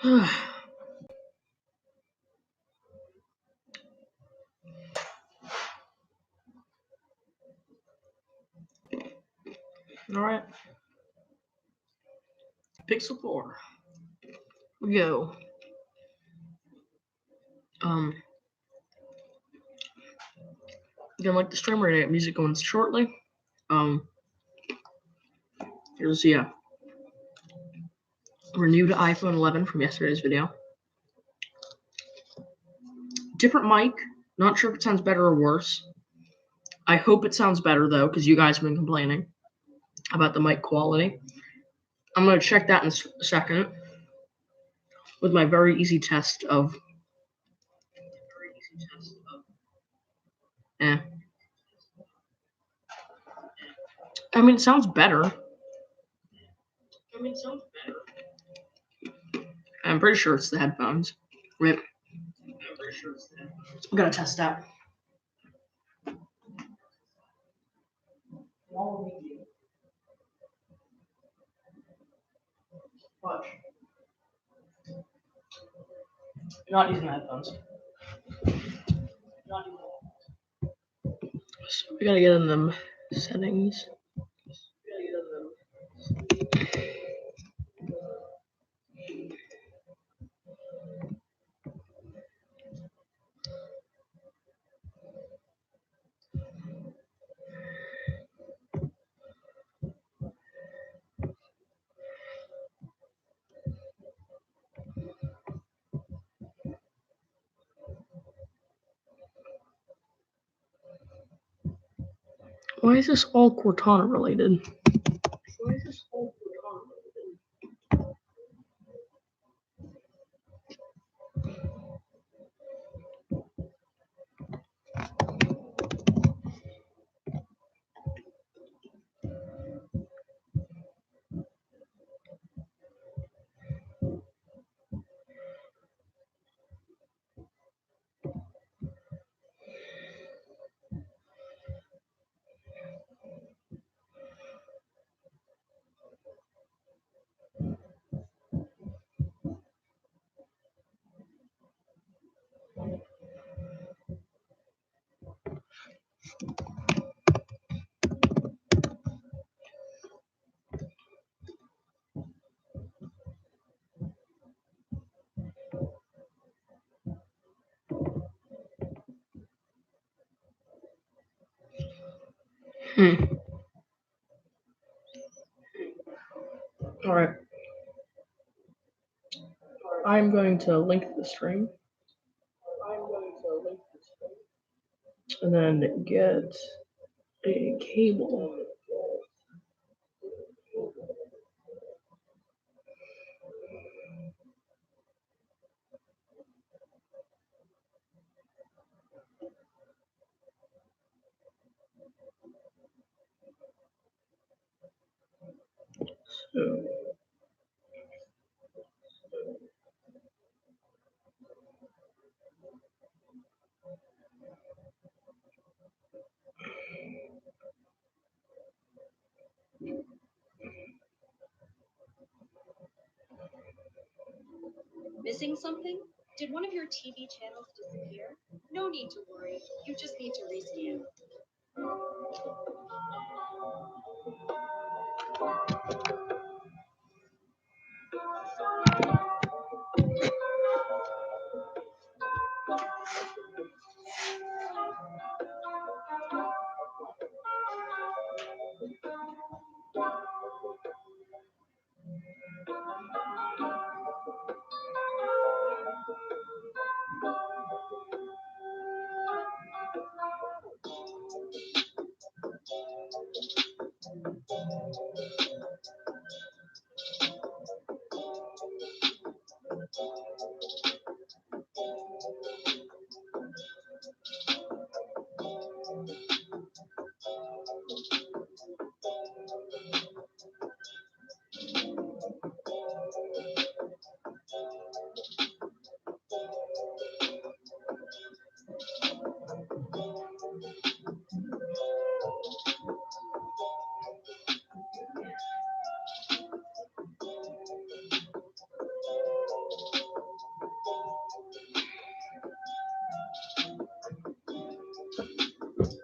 Alright. Pixel 4. We go. You're gonna like the stream, we're gonna get music going shortly. Here's renewed iPhone 11 from yesterday's video. Different mic. Not sure if it sounds better or worse. I hope it sounds better though, because you guys have been complaining about the mic quality. I'm gonna check that in a second with my very easy test of. I mean, it sounds better. I'm pretty sure it's the headphones. Rip. I'm gonna test that. Watch. You're not using the headphones. So we gotta get in them settings. Why is this all Cortana related? Alright. I'm going to link the stream. And then get a cable. So. Missing something? Did one of your TV channels disappear? No need to worry. You just need to rescan.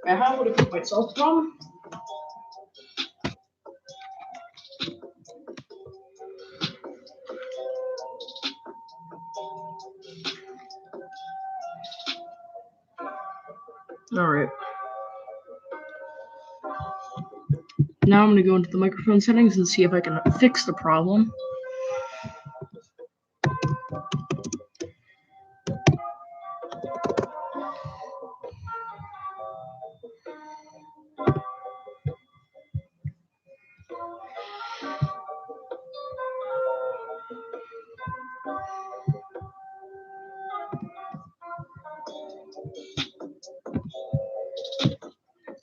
How would I might solve the problem? Alright. Now I'm going to go into the microphone settings and see if I can fix the problem.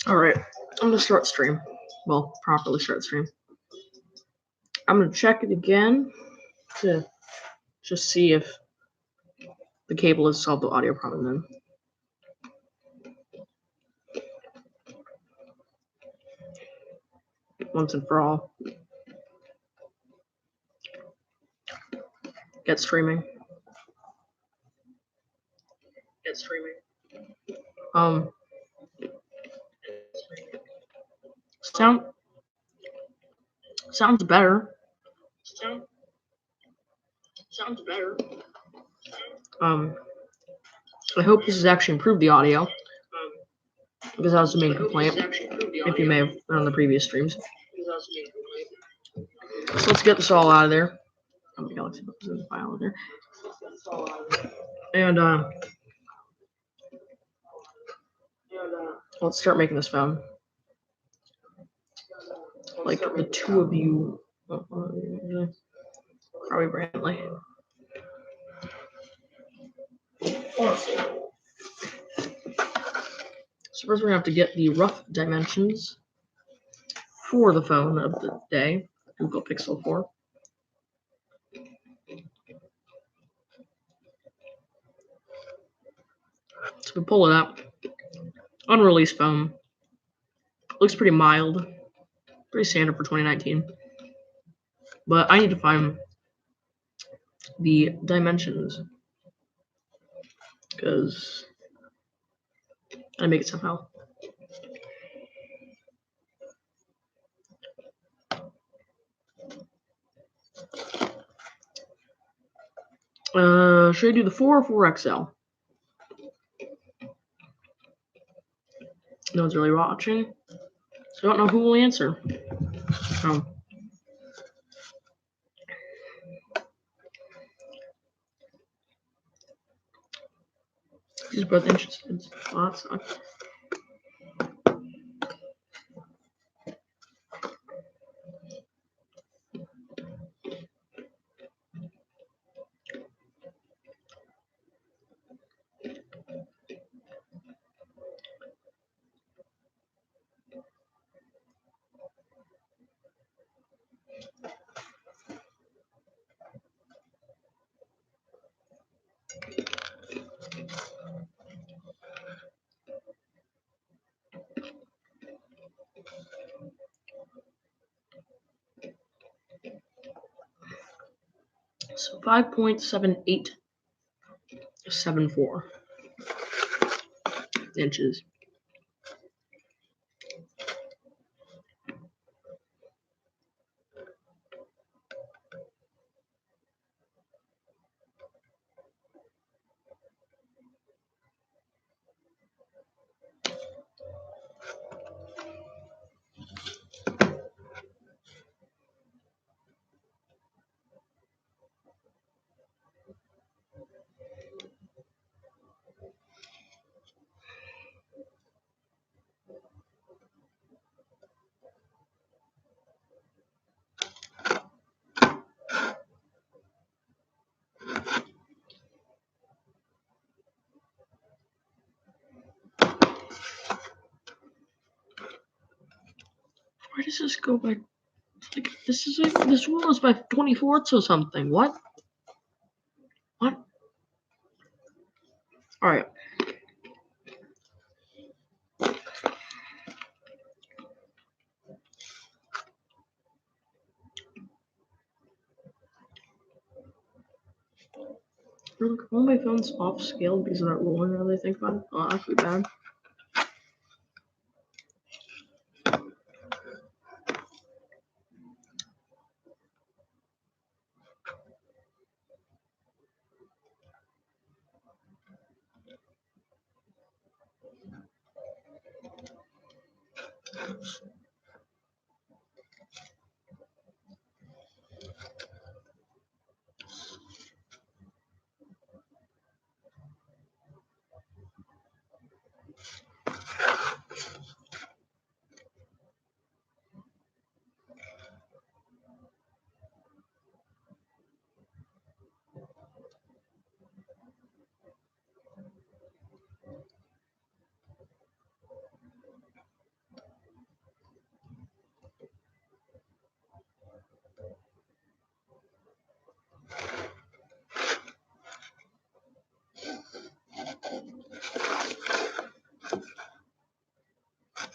Alright, I'm going to start stream. Well, properly start stream. I'm going to check it again to just see if the cable has solved the audio problem then. Once and for all. Get streaming. Get streaming. Sounds better. Sounds better. I hope this has actually improved the audio. Because that was the main complaint. If you may have on the previous streams. So let's get this all out of there. Oh, the Galaxy Book is in the file in there. And let's start making this phone. Like the two of you, probably Brantley. So first we're gonna have to get the rough dimensions for the phone of the day, Google Pixel 4. So we pull it up. Unreleased phone. Looks pretty mild. Pretty standard for 2019. But I need to find the dimensions. Because I make it somehow. Should I do the 4 or 4XL? No one's really watching, so I don't know who will answer. These are both interested. Oh, that sucks. So 5.7874 inches. Where does this go by? Like, this rule is by 24ths or something. What? All right. Look, all my phones off scale because of that rule. Now they think about it. Oh, that's pretty bad.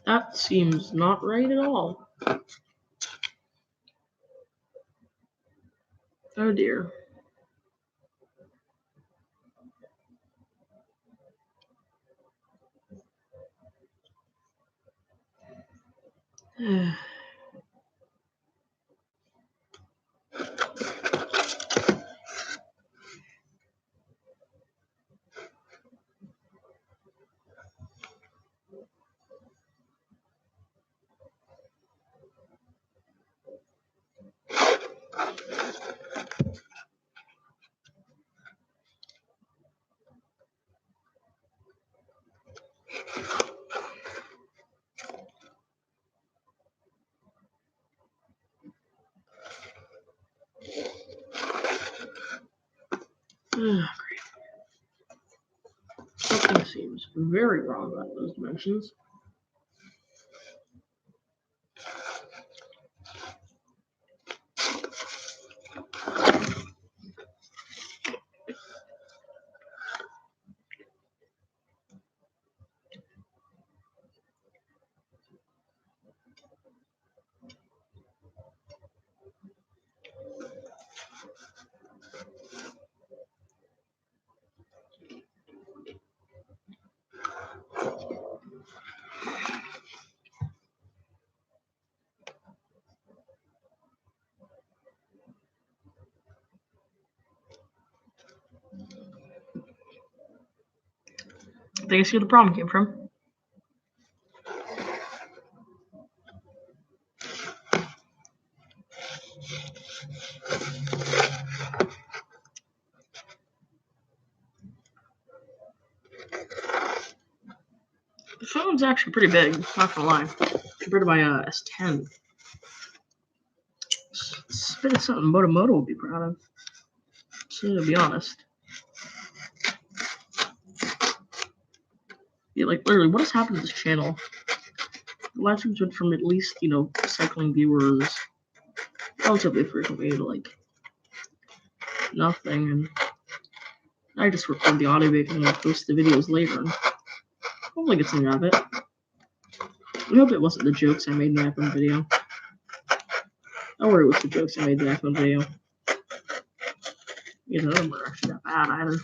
That seems not right at all. Oh dear. Great. Something seems very wrong about those dimensions. I think I see where the problem came from. The phone's actually pretty big, not gonna lie, compared to my S10. It's a bit of something Motomoto would be proud of, so to be honest. Yeah, like literally, what has happened to this channel? The live streams went from at least, cycling viewers relatively frequently to like nothing, and I just record the audio bacon and post the videos later and hopefully get something out of it. I hope it wasn't the jokes I made in the iPhone video. Don't worry, it was the jokes I made in the iPhone video. None of them were actually that bad either.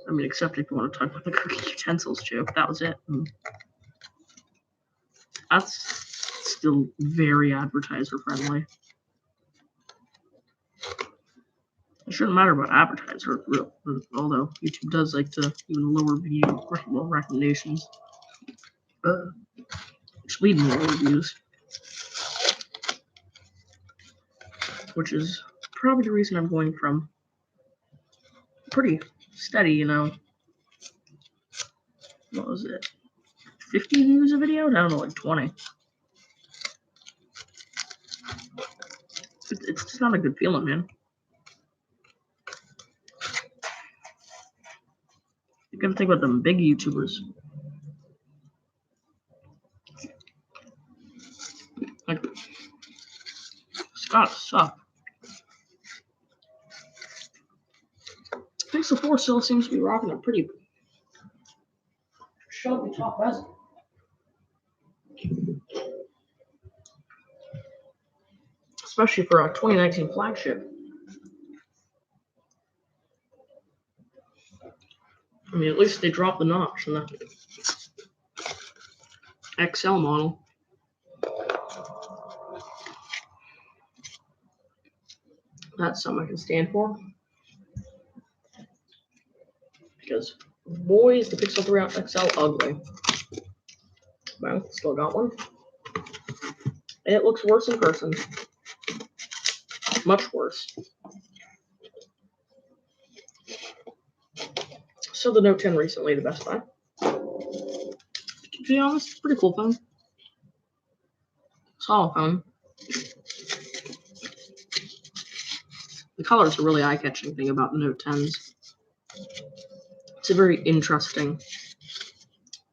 I mean, except if you want to talk about the cooking utensils joke, that was it. And that's still very advertiser friendly. It shouldn't matter about advertiser, although YouTube does like to even lower video recommendations. Which lead me to lower views. Which is probably the reason I'm going from pretty steady, what was it? 50 views a video down to like 20. It's just not a good feeling, man. You gotta think about them big YouTubers. Like, it's gotta suck. Pixel 4 still seems to be rocking a pretty shelby top bezel. Especially for a 2019 flagship. I mean, at least they dropped the notch in the XL model. That's something I can stand for. Because, boy, is the Pixel 3 XL ugly. Well, still got one. It looks worse in person. Much worse. So the Note 10 recently to Best Buy. To be honest, pretty cool phone. Solid phone. The colors are really eye-catching thing about the Note 10s. It's a very interesting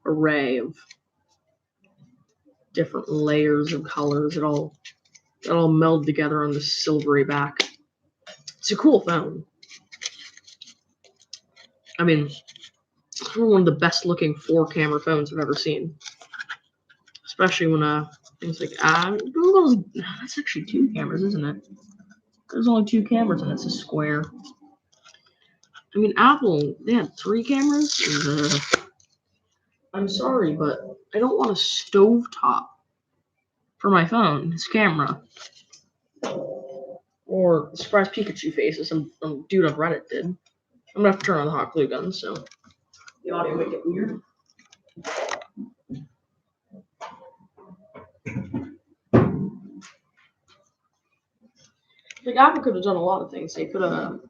array of different layers of colors that all meld together on the silvery back. It's a cool phone. I mean, it's one of the best looking 4-camera phones I've ever seen. especially when things like Google's, that's actually 2 cameras, isn't it? There's only 2 cameras and it's a square. I mean, Apple, they had 3 cameras. And, I'm sorry, but I don't want a stovetop for my phone. It's camera. Or surprise Pikachu faces some dude on Reddit did. I'm gonna have to turn on the hot glue gun, so the audio might get weird. Like Apple could have done a lot of things. They could have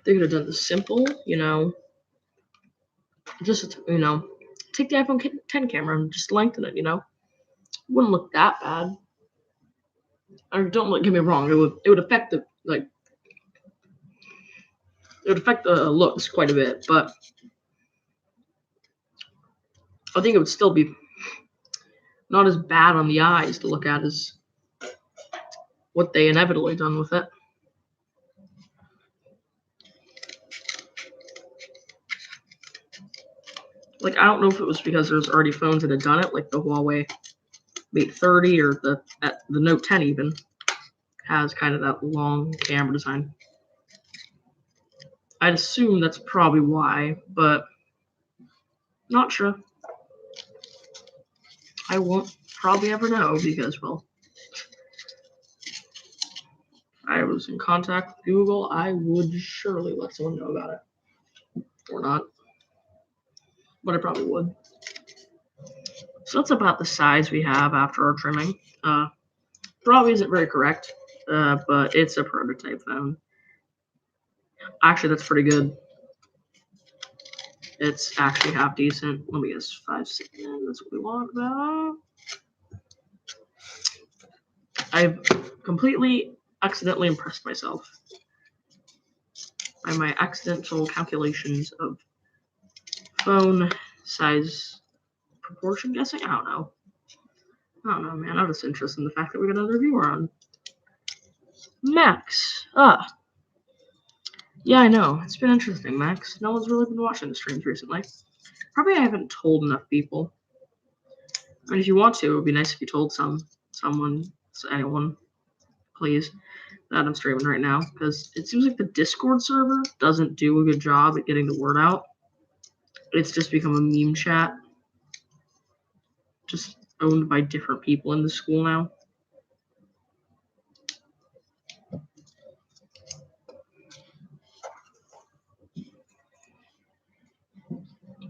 done the simple, just take the iPhone 10 camera and just lengthen it. Wouldn't look that bad. Or don't get me wrong, it would affect the looks quite a bit, but I think it would still be not as bad on the eyes to look at as what they inevitably done with it. Like, I don't know if it was because there's already phones that had done it, like the Huawei Mate 30 or the Note 10 even has kind of that long camera design. I'd assume that's probably why, but not sure. I won't probably ever know because, well, if I was in contact with Google, I would surely let someone know about it. Or not. But I probably would. So that's about the size we have after our trimming. Probably isn't very correct, but it's a prototype phone. Actually, that's pretty good. It's actually half decent. Let me guess, 5 seconds. That's what we want about. I've completely accidentally impressed myself by my accidental calculations of phone size proportion guessing. I don't know, man. I'm just interested in the fact that we got another viewer on. Max. Yeah, I know. It's been interesting, Max. No one's really been watching the streams recently. Probably I haven't told enough people. And if you want to, it would be nice if you told anyone, please, that I'm streaming right now. Because it seems like the Discord server doesn't do a good job at getting the word out. It's just become a meme chat. Just owned by different people in the school now.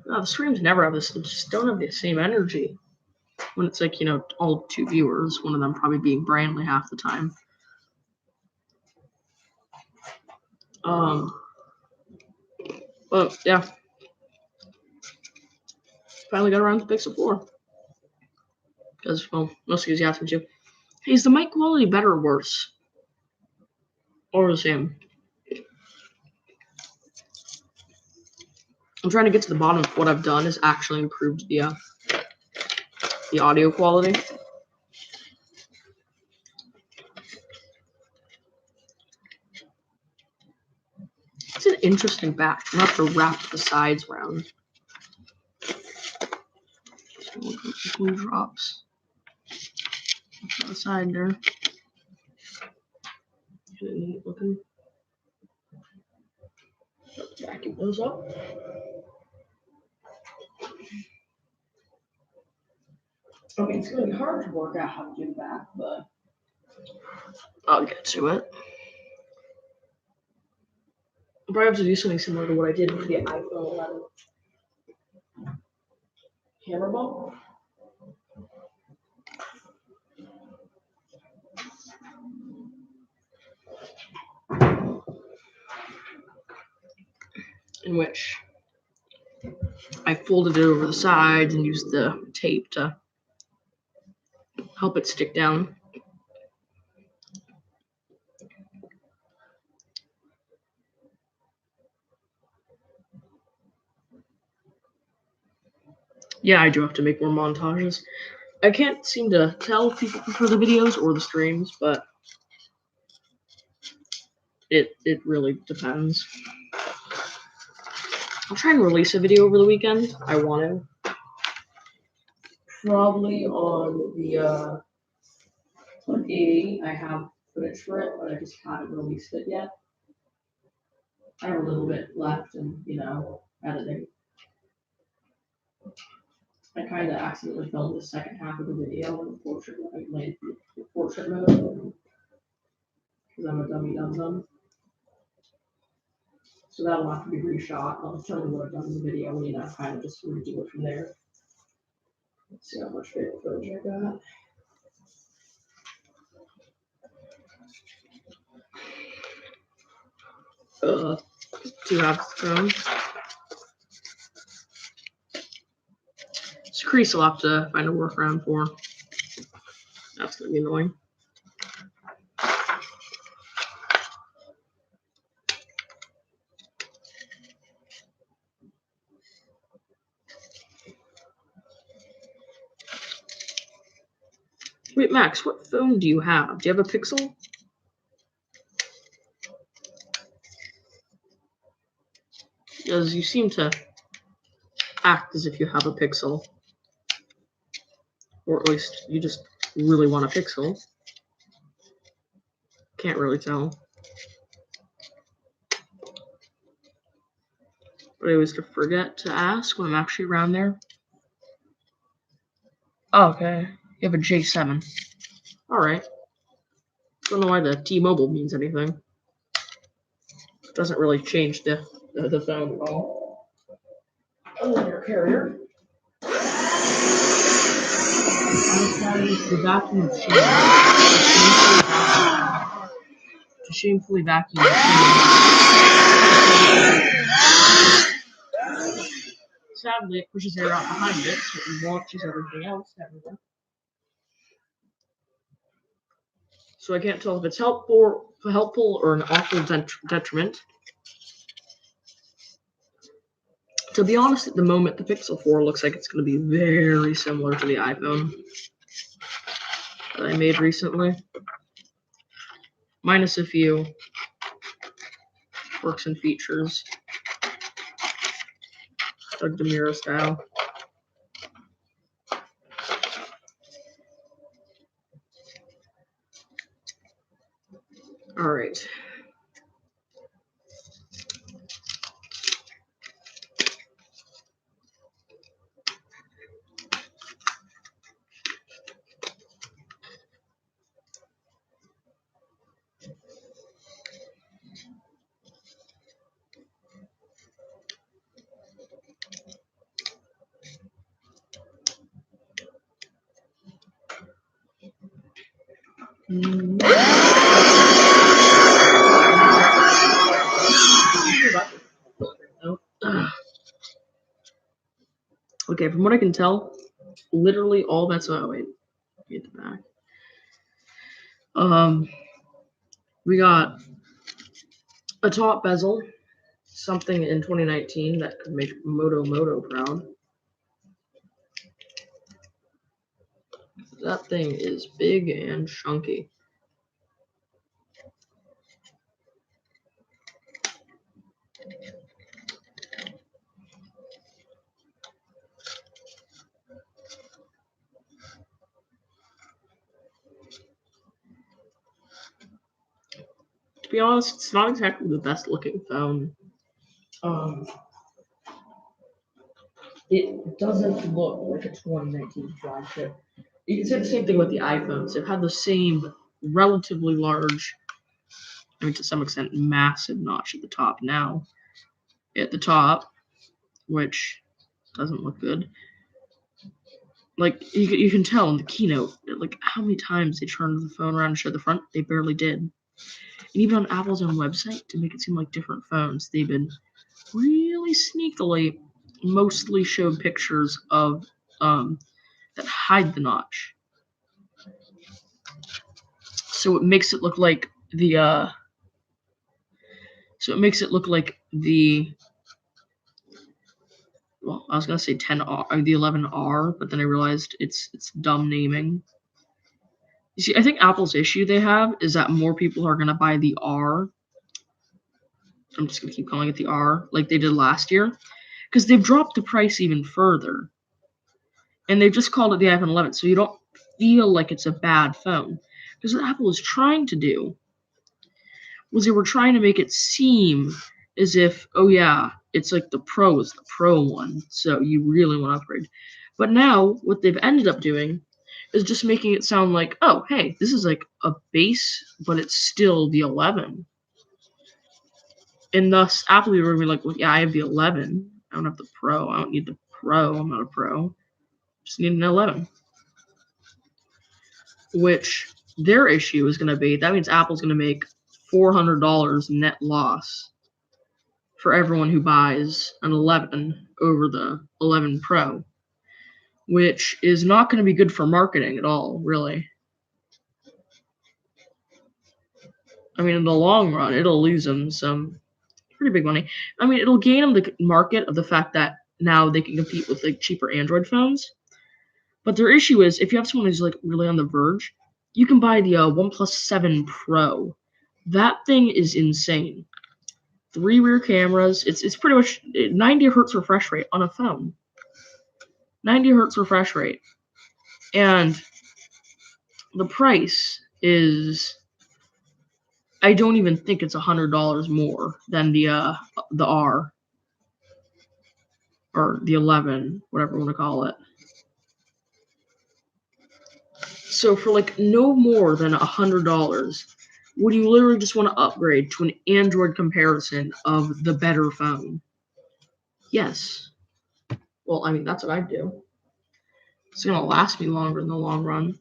The streams never have this, just don't have the same energy. When it's like, all 2 viewers, one of them probably being Brandley half the time. But yeah. Finally got around to Pixel 4. Because, well, most of you asked me to. Hey, is the mic quality better or worse? Or the same? I'm trying to get to the bottom of what I've done is actually improved the audio quality. It's an interesting back. I'm going to have to wrap the sides around. Glue drops. On the side there. Neat looking. Vacuum those up. I mean, it's going to be hard to work out how to do that, but I'll get to it. I'll probably have to do something similar to what I did with the iPhone 11 camera bump. In which I folded it over the sides and used the tape to help it stick down. Yeah, I do have to make more montages. I can't seem to tell if people prefer the videos or the streams, but it really depends. I'll try and release a video over the weekend. I want to. Probably on the on A, I have footage for it, but I just haven't released it yet. I have a little bit left and, editing. I kind of accidentally filmed the second half of the video in the portrait, the portrait mode, because I'm a dummy dum-dum. So that'll have to be reshot. I'll tell you what I've done in the video, and kind of just redo it from there. Let's see how much favorite footage I got. Two half phone. This crease I'll have to find a workaround for. That's gonna be annoying. Wait, Max, what phone do you have? Do you have a Pixel? Because you seem to act as if you have a Pixel. Or at least you just really want a Pixel. Can't really tell. But I always forget to ask when I'm actually around there. Oh, okay. You have a J7. Alright. Don't know why the T-Mobile means anything. It doesn't really change the phone at all. Other than your carrier. The vacuum to shamefully vacuum Sadly, it pushes air out behind it, so it launches everything else everywhere. So I can't tell if it's helpful or an awful detriment. To be honest, at the moment, the Pixel 4 looks like it's going to be very similar to the iPhone that I made recently. Minus a few quirks and features. Doug DeMuro style. All right. Okay, from what I can tell, literally all that's wait, get the back. We got a top bezel, something in 2019 that could make Moto proud. That thing is big and chunky. To be honest, it's not exactly the best looking phone. It doesn't look like a 2019 flagship. You can say the same thing with the iPhones. It had the same relatively large, to some extent, massive notch at the top now. At the top, which doesn't look good. Like, you can tell in the keynote, like, how many times they turned the phone around and showed the front. They barely did. And even on Apple's own website, to make it seem like different phones, they've been really sneakily mostly showed pictures of that hide the notch. So it makes it look like the well, I was gonna say 10R or the 11R, but then I realized it's dumb naming. You see, I think Apple's issue they have is that more people are gonna buy the R. I'm just gonna keep calling it the R, like they did last year, because they've dropped the price even further. And they've just called it the iPhone 11, so you don't feel like it's a bad phone. Because what Apple was trying to do was they were trying to make it seem as if, oh yeah, it's like the Pro is the Pro one, so you really want to upgrade. But now, what they've ended up doing is just making it sound like, oh, hey, this is like a base, but it's still the 11. And thus, Apple will be like, well, yeah, I have the 11. I don't have the Pro. I don't need the Pro. I'm not a Pro. Just need an 11. Which their issue is going to be, that means Apple's going to make $400 net loss for everyone who buys an 11 over the 11 Pro, which is not going to be good for marketing at all, really. I mean, in the long run, it'll lose them some pretty big money. I mean, it'll gain them the market of the fact that now they can compete with like cheaper Android phones. But their issue is, if you have someone who's like really on the verge, you can buy the OnePlus 7 Pro. That thing is insane. 3 rear cameras. It's pretty much 90 hertz refresh rate on a phone. 90 hertz refresh rate. And the price is, I don't even think it's $100 more than the R or the 11, whatever you want to call it. So for like no more than $100, would you literally just want to upgrade to an Android comparison of the better phone? Yes. Well, I mean, that's what I'd do. It's going to last me longer in the long run.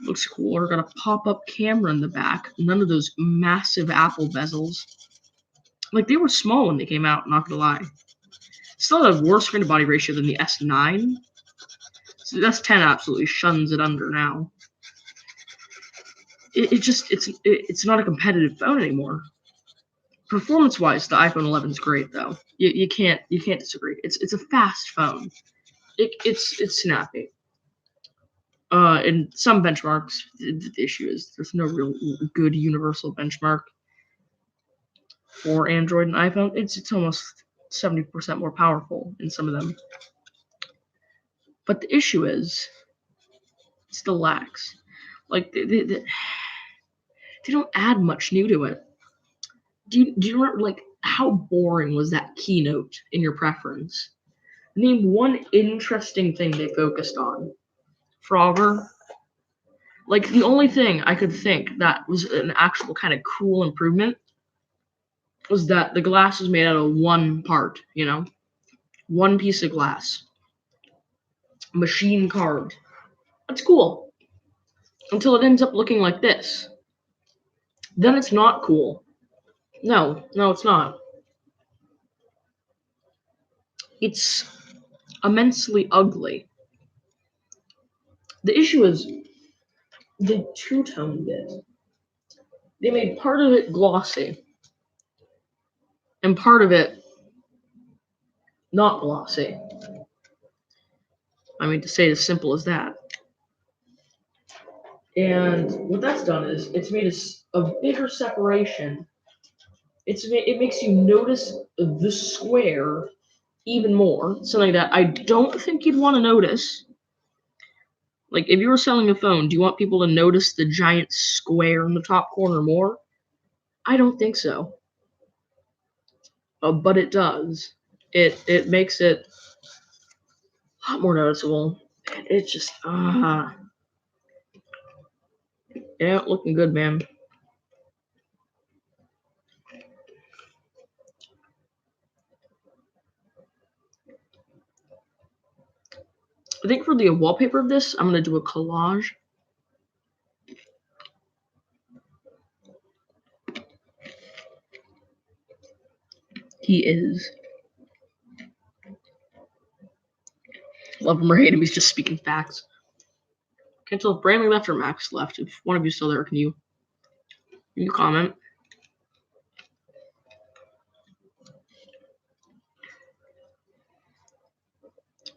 Looks cooler. Got a pop-up camera in the back. None of those massive Apple bezels. Like, they were small when they came out, not going to lie. Still have a worse screen-to-body ratio than the S9. So the S10 absolutely shuns it under now. It's not a competitive phone anymore. Performance-wise, the iPhone 11 is great though. You can't disagree. It's a fast phone. It's snappy. In some benchmarks, the issue is there's no real good universal benchmark for Android and iPhone. It's almost 70% more powerful in some of them. But the issue is, it still lacks. Like they don't add much new to it. Do you remember like how boring was that keynote in your preference? Name one interesting thing they focused on. Frogger. Like the only thing I could think that was an actual kind of cool improvement was that the glass was made out of one part, one piece of glass, machine carved. That's cool. Until it ends up looking like this. Then it's not cool. No, it's not. It's immensely ugly. The issue is the two-tone bit. They made part of it glossy and part of it not glossy. I mean, to say it as simple as that. And what that's done is it's made a bigger separation. It makes you notice the square even more, something that I don't think you'd want to notice. Like, if you were selling a phone, do you want people to notice the giant square in the top corner more? I don't think so. But it does. It makes it a lot more noticeable. It's just, yeah, looking good, man. I think for the wallpaper of this, I'm going to do a collage. He is. Love him or hate him, he's just speaking facts. Can't tell if Brandon left or Max left. If one of you is still there, can you comment?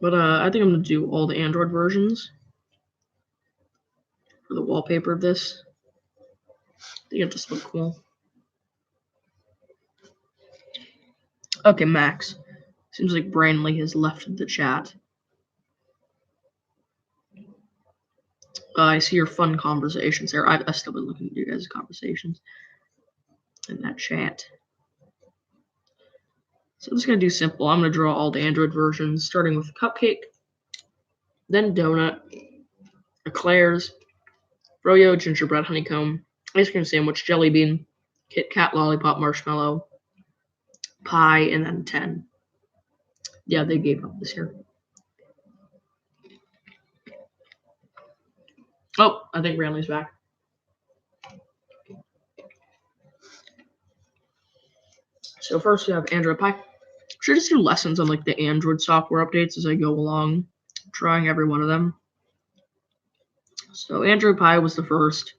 But I think I'm going to do all the Android versions for the wallpaper of this. I think it just looks cool. Okay, Max. Seems like Brandley has left the chat. I see your fun conversations there. I've still been looking at you guys' conversations in that chat. So I'm just going to do simple. I'm going to draw all the Android versions, starting with Cupcake, then Donut, Eclairs, Froyo, Gingerbread, Honeycomb, Ice Cream Sandwich, Jelly Bean, Kit Kat, Lollipop, Marshmallow, Pie, and then 10. Yeah, they gave up this year. Oh, I think Ranley's back. So first we have Android Pie. Should I just do lessons on like the Android software updates as I go along, trying every one of them. So Android Pie was the first.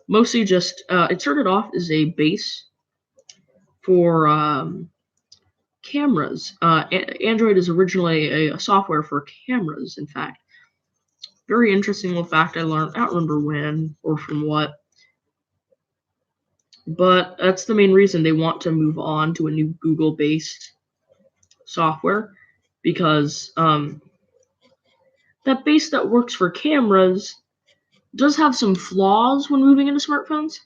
Mostly just, it started off as a base for cameras. Android is originally a software for cameras, in fact. Very interesting little fact I learned. I don't remember when or from what. But that's the main reason they want to move on to a new Google-based software, because that base that works for cameras does have some flaws when moving into smartphones.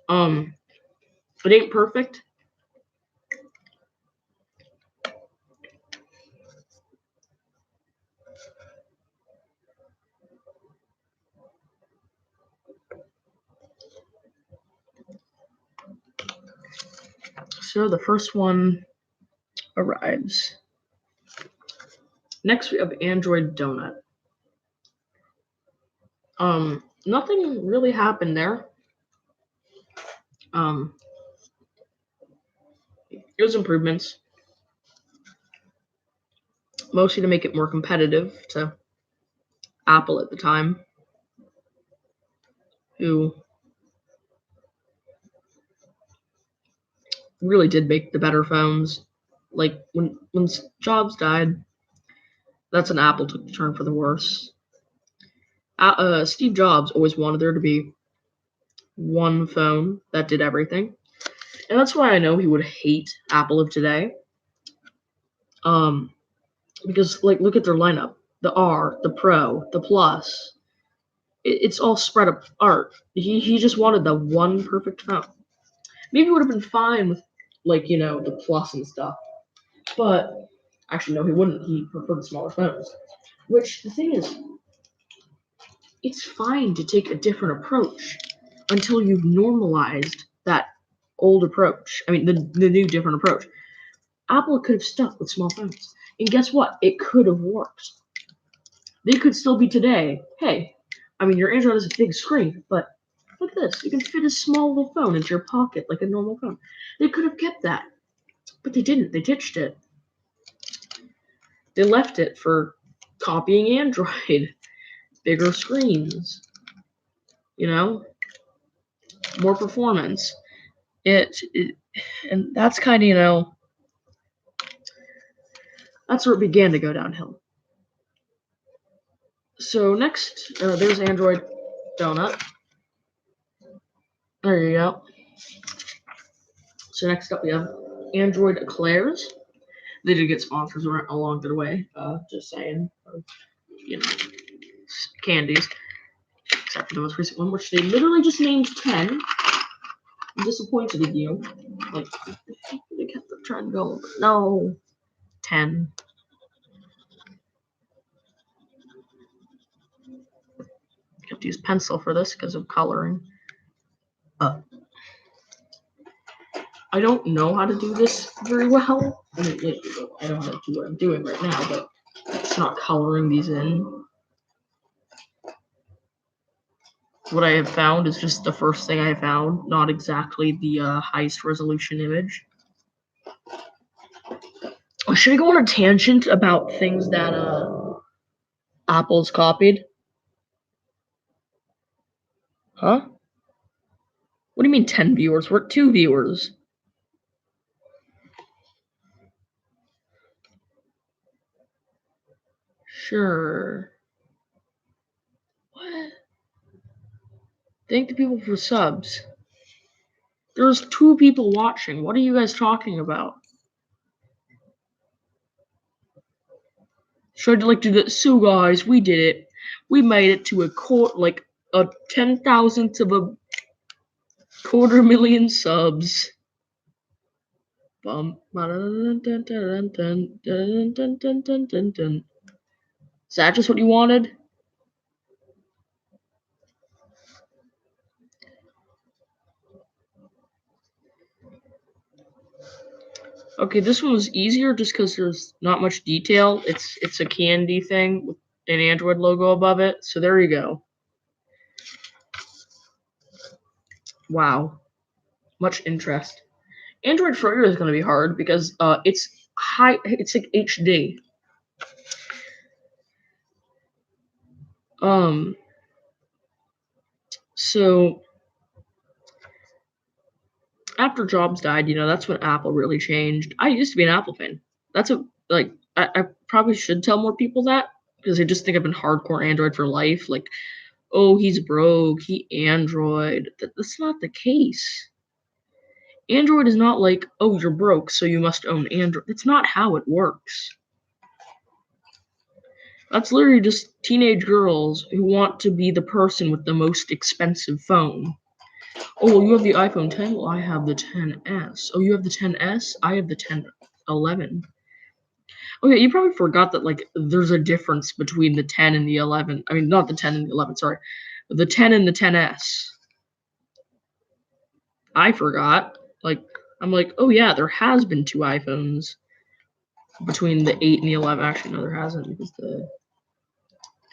It ain't perfect. So the first one arrives. Next we have Android Donut. Nothing really happened there. It was improvements, mostly to make it more competitive to Apple at the time, who really did make the better phones. Like when Jobs died, that's when Apple took the turn for the worse. Steve Jobs always wanted there to be one phone that did everything, and that's why I know he would hate Apple of today. Because like look at their lineup: the R, the Pro, the Plus. It's all spread apart. He just wanted the one perfect phone. Maybe it would have been fine with like the Plus and stuff, but actually no, he wouldn't. He preferred smaller phones. Which the thing is, it's fine to take a different approach until you've normalized that old approach. I mean, the new different approach. Apple could have stuck with small phones, and guess what? It could have worked. They could still be today. Hey, I mean, your Android has a big screen, but look at this. You can fit a small little phone into your pocket like a normal phone. They could have kept that, but they didn't. They ditched it. They left it for copying Android. Bigger screens. More performance. And that's kind of, that's where it began to go downhill. So next, there's Android Donut. There you go. So next up we have Android Eclairs. They did get sponsors along the way. Just saying. Candies. Except for the most recent one, which they literally just named 10. I'm disappointed in you. Like, they kept the trend going. No. 10. I have to use pencil for this because of coloring. I don't know how to do this very well. I mean, like, I know how to do what I'm doing right now, but it's not coloring these in. What I have found is just the first thing I found, not exactly the highest resolution image. Should I go on a tangent about things that Apple's copied? Huh? What do you mean 10 viewers? We're at 2 viewers. Sure. What? Thank the people for subs. There's 2 people watching. What are you guys talking about? Should I like do that? So guys, we did it. We made it to a 10,000th of a 250,000 subs. Is that just what you wanted? Okay, this one was easier just because there's not much detail. It's a candy thing with an Android logo above it. So there you go. Wow, much interest. Android Froyo is going to be hard because it's high. It's like HD. So after Jobs died, that's when Apple really changed. I used to be an Apple fan. That's I probably should tell more people that because they just think I've been hardcore Android for life. Like, oh, he's broke, he Android. That's not the case. Android is not like, oh, you're broke, so you must own Android. That's not how it works. That's literally just teenage girls who want to be the person with the most expensive phone. Oh, well, you have the iPhone 10? Well, I have the 10s. Oh, you have the 10s? I have the 1011. Okay, you probably forgot that, like, there's a difference between the 10 and the 11. I mean, not the 10 and the 11, sorry. The 10 and the 10s. I forgot. Like, I'm like, oh yeah, there has been 2 iPhones between the 8 and the 11. Actually, no, there hasn't because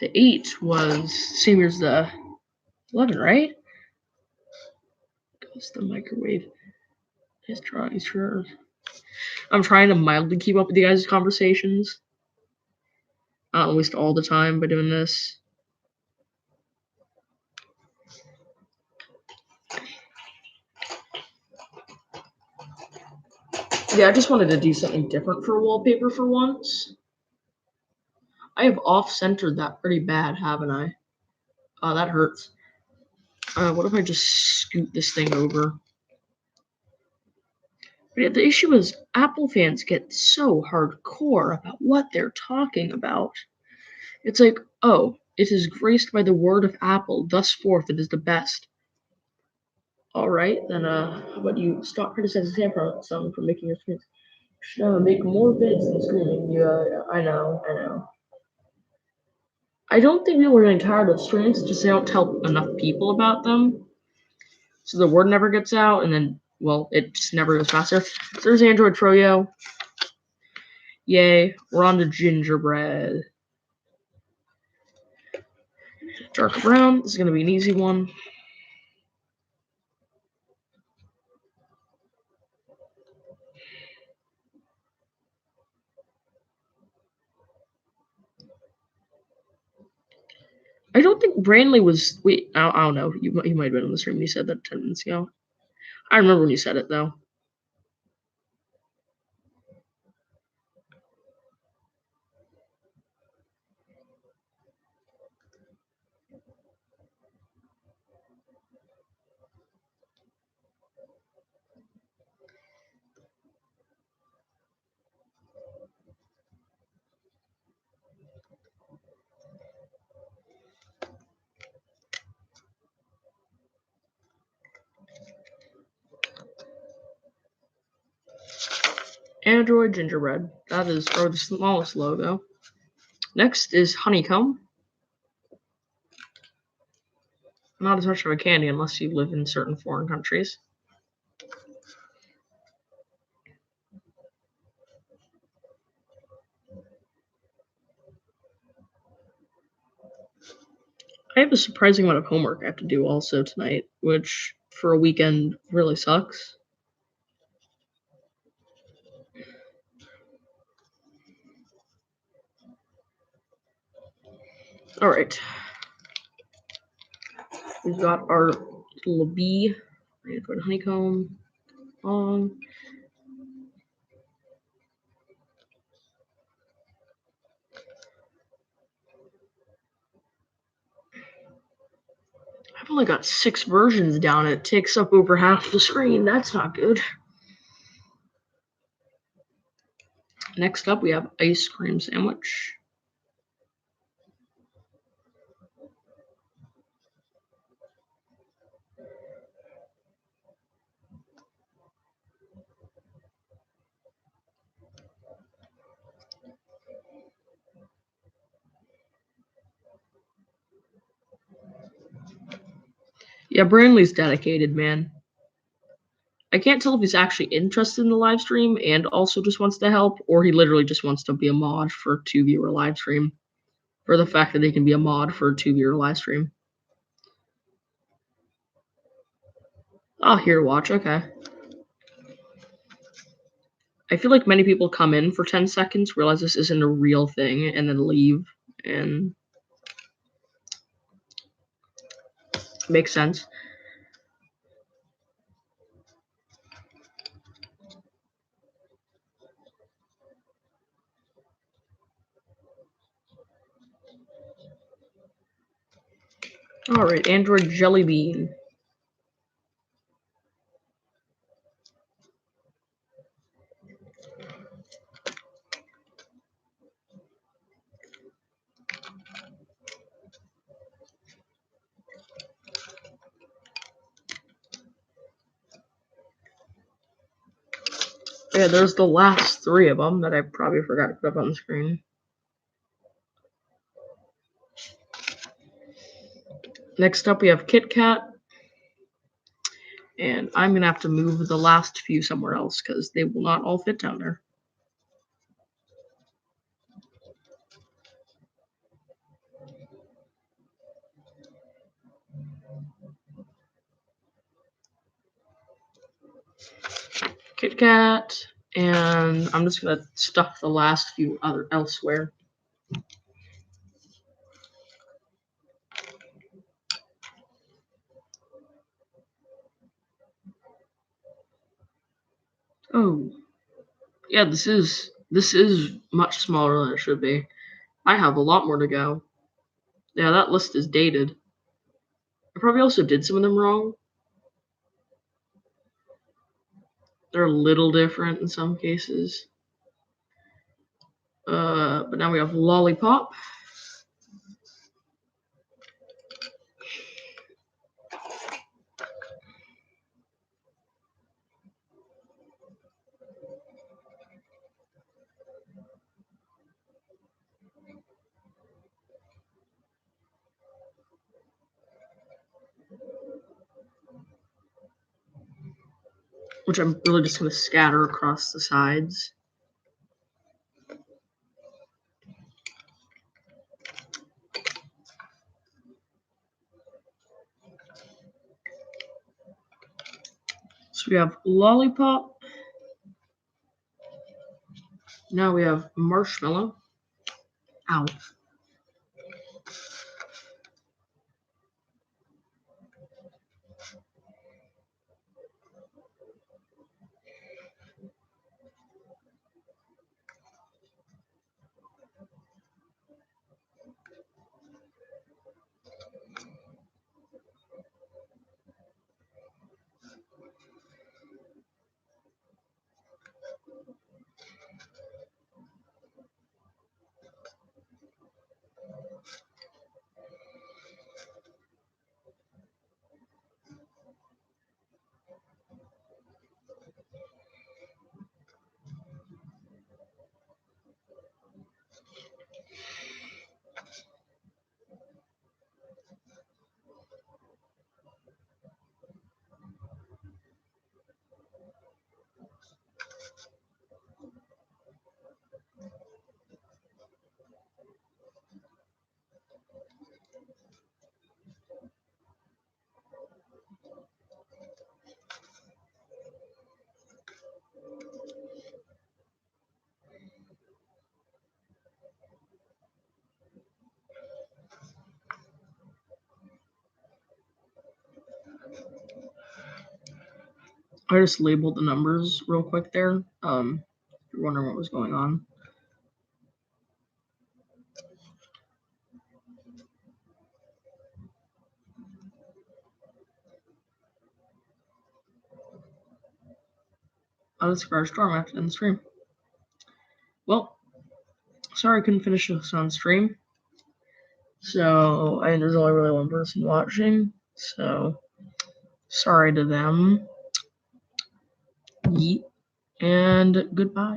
the 8 was same as the 11, right? Goes the microwave. He's trying, sure. I'm trying to mildly keep up with you guys' conversations. I don't waste all the time by doing this. Yeah, I just wanted to do something different for wallpaper for once. I have off-centered that pretty bad, haven't I? Oh, that hurts. What if I just scoot this thing over? But yeah, the issue is Apple fans get so hardcore about what they're talking about. It's like, oh, it is graced by the word of Apple, thus forth it is the best. Alright, then how about you stop criticizing Samsung for making your screens? Make more vids than screaming. Yeah, I know. I don't think people are getting tired of streams, it's just they don't tell enough people about them. So the word never gets out, and then, well, it just never goes faster. So there's Android Froyo. Yay, we're on to gingerbread. Dark brown, this is going to be an easy one. I don't think Brandley was. Wait, I don't know. You might have been on the stream when you said that 10 minutes ago. I remember when you said it, though. Android gingerbread. That is the smallest logo. Next is honeycomb. Not as much of a candy unless you live in certain foreign countries. I have a surprising amount of homework I have to do also tonight, which for a weekend really sucks. Alright. We've got our little bee. Android honeycomb. On. I've only got 6 versions down. It takes up over half the screen. That's not good. Next up, we have ice cream sandwich. Yeah, Brantley's dedicated, man. I can't tell if he's actually interested in the live stream and also just wants to help, or he literally just wants to be a mod for a 2-viewer live stream. For the fact that he can be a mod for a 2-viewer live stream. Oh, here, watch, okay. I feel like many people come in for 10 seconds, realize this isn't a real thing, and then leave, and makes sense. Alright, Android Jelly Bean. Yeah, there's the last 3 of them that I probably forgot to put up on the screen. Next up, we have Kit Kat. And I'm going to have to move the last few somewhere else because they will not all fit down there. Kit Kat, and I'm just gonna stuff the last few elsewhere. Oh, yeah, this is much smaller than it should be. I have a lot more to go. Yeah, that list is dated. I probably also did some of them wrong. They're a little different in some cases. But now we have Lollipop. Which I'm really just going to scatter across the sides. So we have Lollipop. Now we have Marshmallow. Ow. I just labeled the numbers real quick there. If you're wondering what was going on. Oh, that's our storm after the stream. Well, sorry I couldn't finish this on stream. So, there's only really one person watching. So, sorry to them. Yeet. And goodbye.